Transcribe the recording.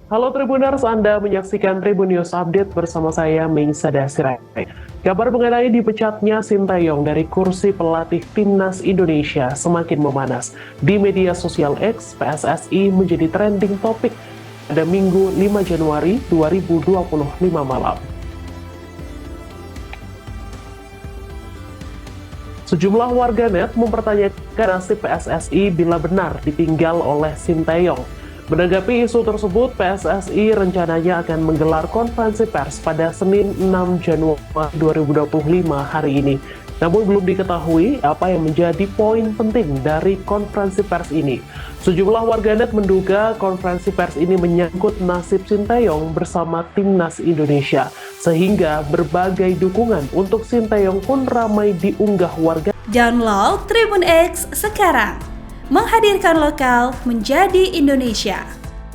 Halo Tribuners, Anda menyaksikan Tribun News Update bersama saya, Meisa Dasirai. Kabar mengenai dipecatnya Sintayong dari kursi pelatih Timnas Indonesia semakin memanas. Di media sosial X, PSSI menjadi trending topik pada Minggu 5 Januari 2025 malam. Sejumlah warganet mempertanyakan nasib PSSI bila benar ditinggal oleh Sintayong. Menanggapi isu tersebut, PSSI rencananya akan menggelar konferensi pers pada Senin 6 Januari 2025 hari ini. Namun belum diketahui apa yang menjadi poin penting dari konferensi pers ini. Sejumlah warganet menduga konferensi pers ini menyangkut nasib Sintayong bersama Timnas Indonesia, sehingga berbagai dukungan untuk Sintayong pun ramai diunggah warga. Download Tribun X sekarang, menghadirkan lokal menjadi Indonesia.